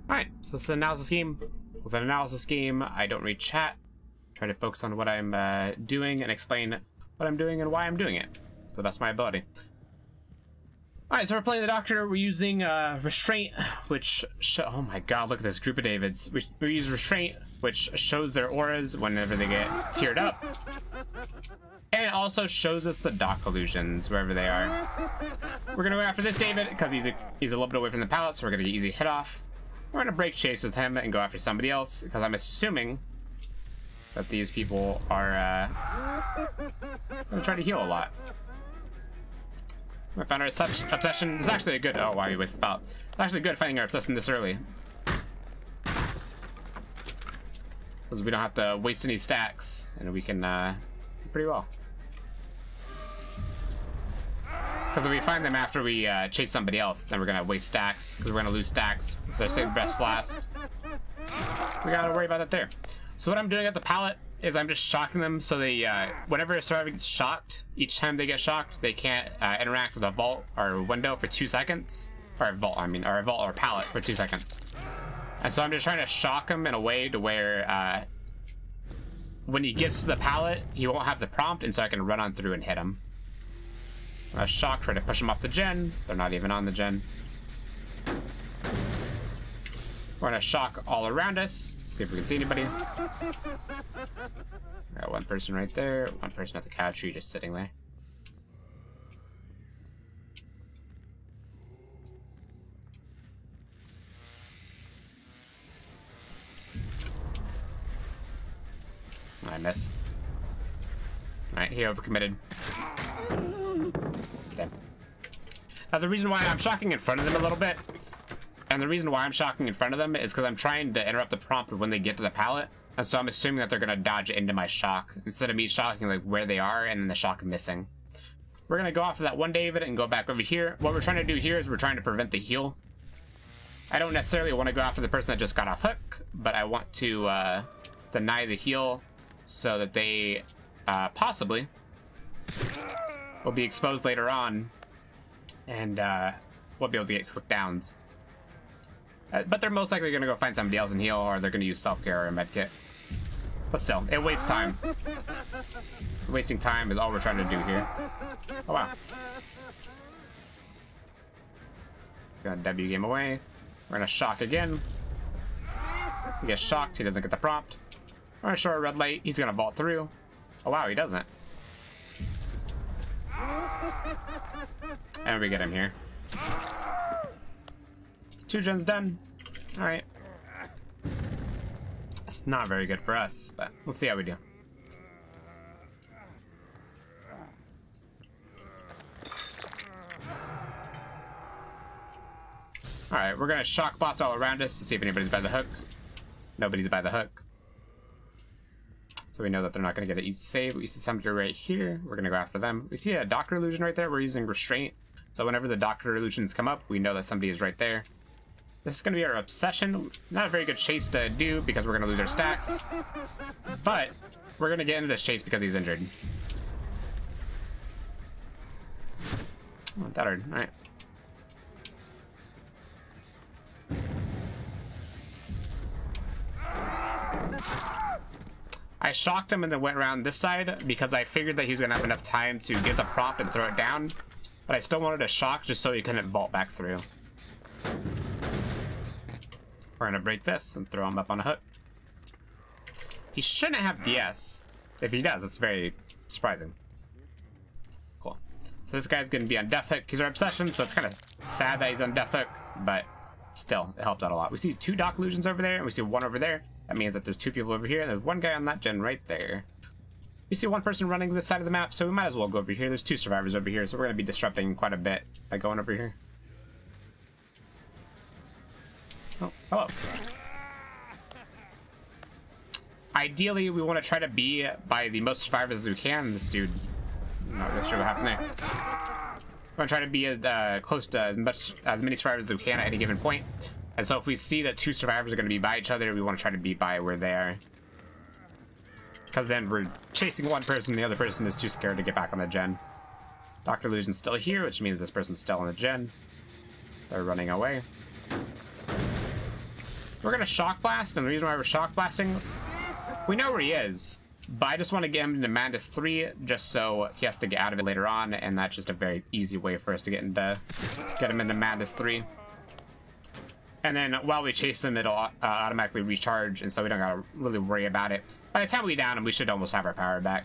Alright, so this is an analysis scheme. With an analysis scheme, I don't read chat. Try to focus on what I'm doing and explain what I'm doing and why I'm doing it to the best of my ability. Alright, so we're playing the Doctor. We're using Restraint, which... oh my god, look at this group of Davids. We use Restraint, which shows their auras whenever they get tiered up. And it also shows us the Doc illusions wherever they are. We're gonna go after this David because he's a little bit away from the pallet, so we're gonna get easy hit off. We're gonna break chase with him and go after somebody else because I'm assuming that these people are gonna try to heal a lot. I found our obsession. It's actually a good. Oh wow, you wasted the pallet. It's actually good finding our obsession this early because we don't have to waste any stacks and we can do pretty well. Because if we find them after we chase somebody else, then we're gonna waste stacks because we're gonna lose stacks. So they're saving the best for last. We gotta worry about that there. So what I'm doing at the pallet is I'm just shocking them so they, whenever a survivor gets shocked, each time they get shocked, they can't interact with a vault or window for 2 seconds. Or a vault, I mean, or a vault or pallet for 2 seconds. And so I'm just trying to shock him in a way to where when he gets to the pallet, he won't have the prompt, and so I can run on through and hit him. Shock, try to push them off the gen. They're not even on the gen. We're gonna shock all around us. See if we can see anybody. Got one person right there. One person at the cow tree just sitting there. I miss. Alright, he overcommitted. Okay. Now the reason why I'm shocking in front of them a little bit, and the reason why I'm shocking in front of them is because I'm trying to interrupt the prompt when they get to the pallet, and so I'm assuming that they're gonna dodge into my shock instead of me shocking like where they are and then the shock missing. We're gonna go off of that one David and go back over here. What we're trying to do here is we're trying to prevent the heal. I don't necessarily want to go after the person that just got off hook, but I want to deny the heal so that they possibly will be exposed later on, and we'll be able to get quick downs. But they're most likely going to go find somebody else and heal, or they're going to use self-care or a medkit. But still, it wastes time. Wasting time is all we're trying to do here. Oh wow. Got a W game away. We're going to shock again. He gets shocked, he doesn't get the prompt. We're going to show a red light, he's going to vault through. Oh wow, he doesn't. And we get him here. 2 gens done. Alright. It's not very good for us, but we'll see how we do. Alright, we're gonna shock bots all around us to see if anybody's by the hook. Nobody's by the hook. So we know that they're not gonna get an easy save. We see somebody right here. We're gonna go after them. We see a Doctor illusion right there. We're using Restraint. So whenever the Doctor illusions come up, we know that somebody is right there. This is gonna be our obsession. Not a very good chase to do because we're gonna lose our stacks. But we're gonna get into this chase because he's injured. Oh, that hurt. Alright. I shocked him and then went around this side because I figured that he was gonna have enough time to get the prompt and throw it down. But I still wanted to shock just so he couldn't vault back through. We're gonna break this and throw him up on a hook. He shouldn't have DS. If he does, it's very surprising. Cool. So this guy's gonna be on death hook. He's our obsession, so it's kind of sad that he's on death hook, but still, it helps out a lot. We see 2 Doc illusions over there, and we see 1 over there. That means that there's 2 people over here, and there's 1 guy on that gen right there. We see 1 person running this side of the map, so we might as well go over here. There's 2 survivors over here, so we're gonna be disrupting quite a bit by going over here. Oh, hello. Ideally, we want to try to be by the most survivors as we can. This dude, I'm not really sure what happened there. We're gonna try to be close to as many survivors as we can at any given point. And so if we see that 2 survivors are going to be by each other, we want to try to be by where they are. Because then we're chasing one person, the other person is too scared to get back on the gen. Dr. Illusion's still here, which means this person's still on the gen. They're running away. We're gonna shock blast, and the reason why we're shock blasting, we know where he is, but I just want to get him into Madness 3 just so he has to get out of it later on, and that's just a very easy way for us to get him into Madness 3. And then while we chase him, it'll automatically recharge, and so we don't gotta really worry about it. By the time we down him, we should almost have our power back.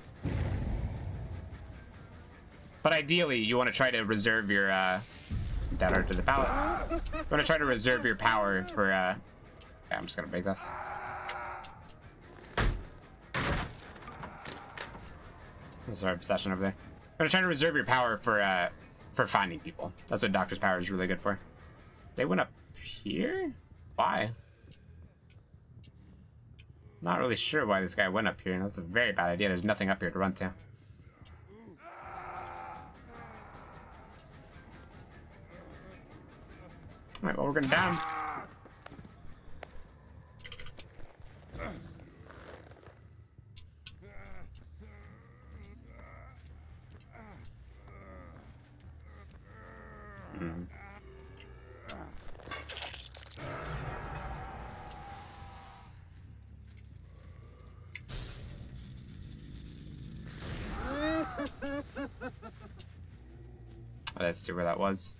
But ideally, you want to try to reserve your dead art to the pallet. You want to try to reserve your power for yeah, I'm just gonna break this. That's our obsession over there. I'm gonna try to reserve your power for finding people. That's what Doctor's power is really good for. They went up here? Why? Not really sure why this guy went up here. That's a very bad idea. There's nothing up here to run to. Alright, well, we're gonna down. Let's see where that was.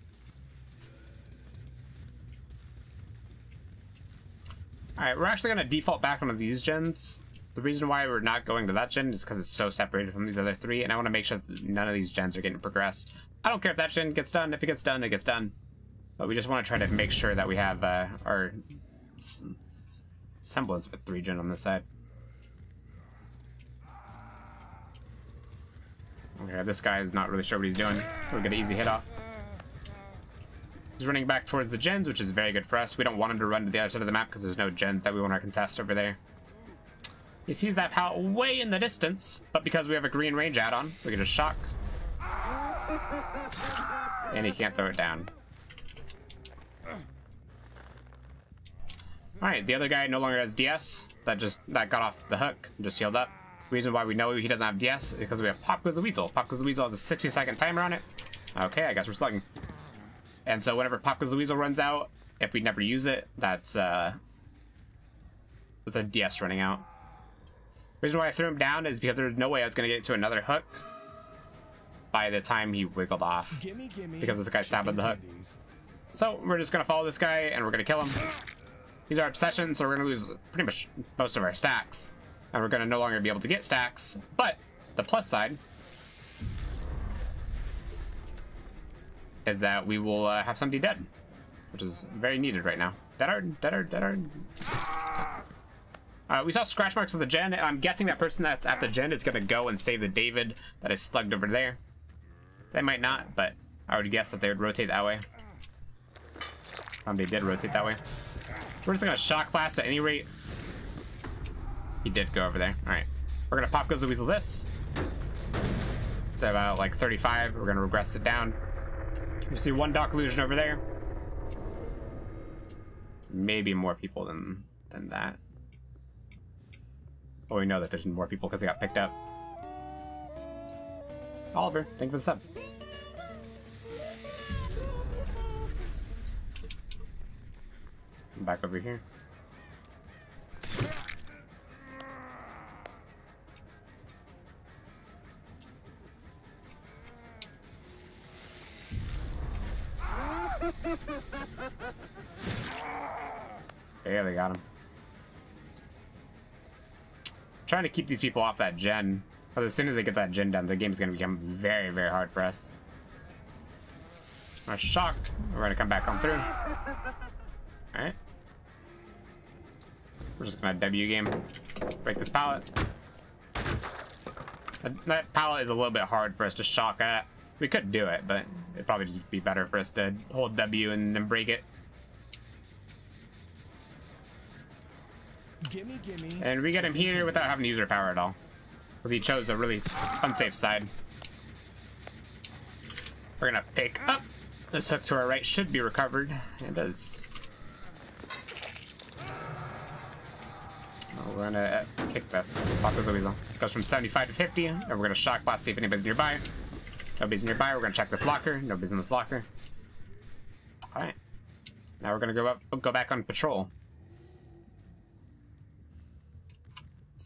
Alright, we're actually gonna default back onto these gens. The reason why we're not going to that gen is because it's so separated from these other three, and I want to make sure that none of these gens are getting progressed. I don't care if that gen gets done. If it gets done, it gets done. But we just want to try to make sure that we have our semblance of a 3 gen on this side. Okay, this guy is not really sure what he's doing. We'll get an easy hit off. He's running back towards the gens, which is very good for us. We don't want him to run to the other side of the map because there's no gens that we want to contest over there. He sees that pallet way in the distance, but because we have a green range add-on, we can just shock. And he can't throw it down. Alright, the other guy no longer has DS. That got off the hook, just healed up. The reason why we know he doesn't have DS is because we have Pop Goes the Weasel. Pop Goes the Weasel has a 60-second timer on it. Okay, I guess we're slugging. And so whenever Pop Goes the Weasel runs out, if we never use it, that's a DS running out. The reason why I threw him down is because there's no way I was going to get to another hook by the time he wiggled off. Because this guy stabbed the hook. So we're just going to follow this guy and we're going to kill him. He's our obsession, so we're going to lose pretty much most of our stacks. And we're going to no longer be able to get stacks. But the plus side is that we will have somebody dead, which is very needed right now. Dead hard. We saw scratch marks of the gen. I'm guessing that person that's at the gen is going to go and save the David that is slugged over there. They might not, but I would guess that they would rotate that way. They did rotate that way. We're just going to shock blast at any rate. He did go over there. All right. We're going to Pop Goes the Weasel this. To about like 35. We're going to regress it down. You see one Dock Illusion over there. Maybe more people than that. Well, we know that there's more people because they got picked up. Oliver, thank you for the sub. I'm back over here. Yeah, they got him. Trying to keep these people off that gen, but as soon as they get that gen done, the game's gonna become very, very hard for us. Our shock. We're gonna come back on through. All right. We're just gonna W game. Break this pallet. That pallet is a little bit hard for us to shock at. We could do it, but it'd probably just be better for us to hold W and then break it. And we get him here without having to use our power at all. Because he chose a really unsafe side. We're gonna pick up. This hook to our right should be recovered. It does. Oh, we're gonna kick this. Pop Goes the Weasel. Goes from 75 to 50, and we're gonna shock blast, see if anybody's nearby. Nobody's nearby. We're gonna check this locker. Nobody's in this locker. All right. Now we're gonna go back on patrol.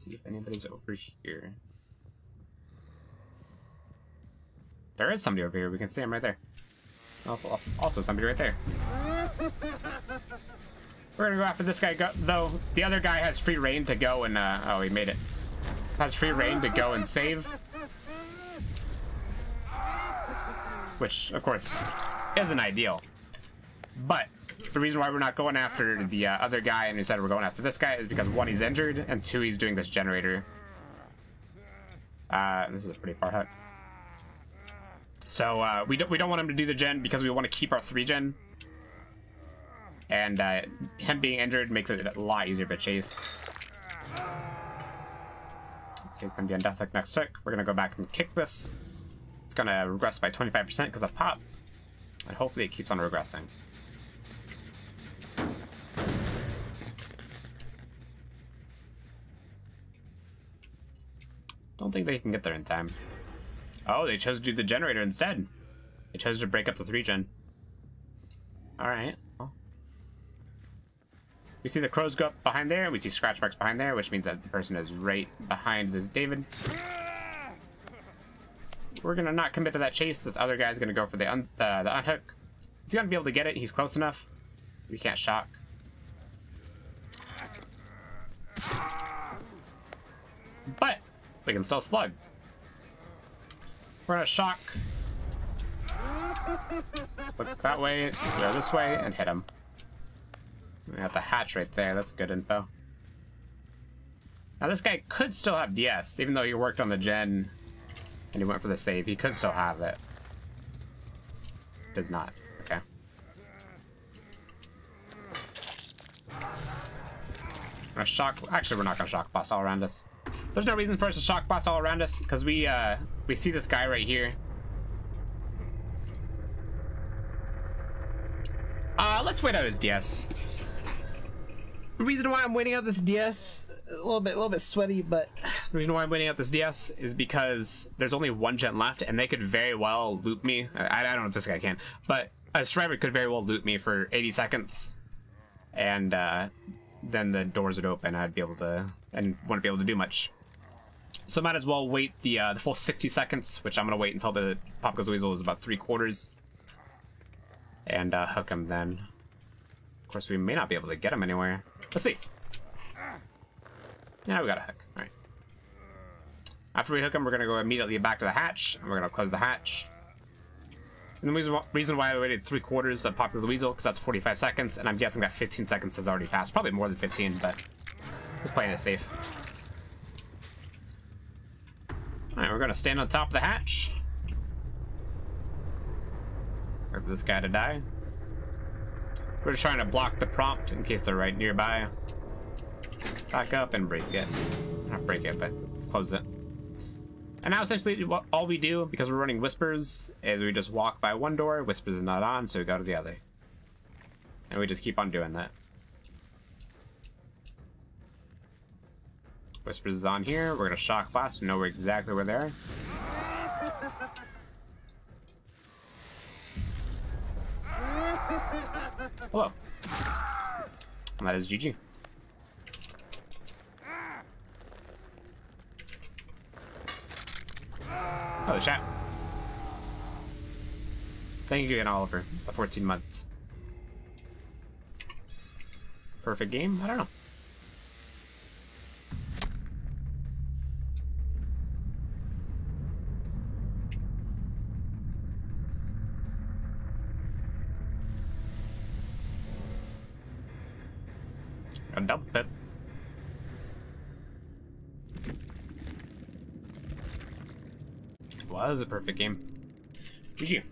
see if anybody's over here. There is somebody over here. We can see him right there. Also somebody right there. We're gonna go after this guy, though. The other guy has free reign to go and, oh, he made it. Has free reign to go and save. Which, of course, isn't ideal. But the reason why we're not going after the other guy and instead we're going after this guy is because, one, he's injured, and two, he's doing this generator. This is a pretty far hut. So we don't want him to do the gen because we want to keep our 3-gen. And him being injured makes it a lot easier to chase. He's gonna be on death like next tick. We're gonna go back and kick this. It's gonna regress by 25% because of pop. And hopefully it keeps on regressing. Don't think they can get there in time. Oh, they chose to do the generator instead. They chose to break up the 3-gen. Alright. Well. We see the crows go up behind there. We see scratch marks behind there, which means that the person is right behind this David. We're gonna not commit to that chase. This other guy's gonna go for the unhook. He's gonna be able to get it. He's close enough. We can't shock. But we can still slug. We're gonna shock. Look that way, go this way, and hit him. We have the hatch right there. That's good info. Now this guy could still have DS, even though he worked on the gen and he went for the save. He could still have it. Does not. Okay. We're gonna shock. Actually, we're not gonna shock boss all around us. There's no reason for us to shock boss all around us because we see this guy right here. Let's wait out his DS. The reason why I'm waiting out this DS, a little bit sweaty, but the reason why I'm waiting out this DS is because there's only 1 gen left, and they could very well loot me. I don't know if this guy can, but a striver could very well loot me for 80 seconds, and then the doors would open. I'd be able to, and wouldn't be able to do much. So I might as well wait the full 60 seconds, which I'm gonna wait until the Pop Goes Weasel is about 3/4, and hook him then. Of course, we may not be able to get him anywhere. Let's see. Yeah, we got a hook. All right. After we hook him, we're gonna go immediately back to the hatch, and we're gonna close the hatch. And the reason why I waited 3/4 of Pop Goes the Weasel, because that's 45 seconds, and I'm guessing that 15 seconds has already passed. Probably more than 15, but we're playing it safe. All right, we're gonna stand on top of the hatch. Wait for this guy to die. We're just trying to block the prompt in case they're right nearby. Back up and break it. Not break it, but close it. And now essentially all we do, because we're running Whispers, is we just walk by one door, Whispers is not on, so we go to the other. And we just keep on doing that. Whispers is on here, we're gonna shock blast, we know exactly where they are. Hello. And that is GG. Oh, the chat. Thank you again, Oliver. The 14 months. Perfect game? I don't know. A double pip. Was a perfect game. GG.